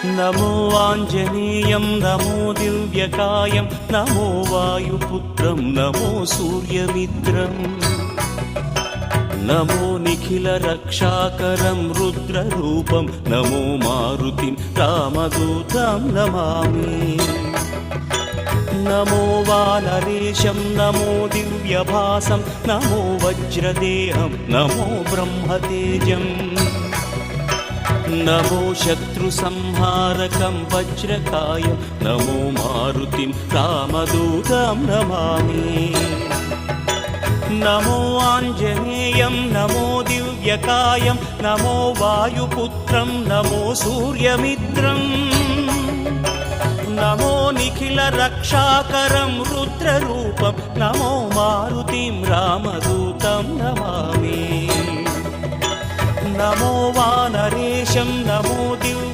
नमो आञ्जनेयं नमो दिव्यकायं नमो वायुपुत्रं नमो सूर्यमित्रम् नमो निखिलरक्षाकरं रुद्ररूपं नमो मारुतिं रामदूतं Namami नमो वानरेशं नमो दिव्यभासं नमो वज्रदेहं नमो ब्रह्मतेजम् नमो शत्रुसंहारकं वज्रकायं नमो मारुतिं रामदूतं Namami नमो आञ्जनेयं नमो दिव्यकायं नमो वायुपुत्रं नमो सूर्यमित्रम् नमो निखिलरक्षाकरं रुद्ररूपं नमो मारुतिं रामदूतं Namami नमो वानरेशं नमो Divya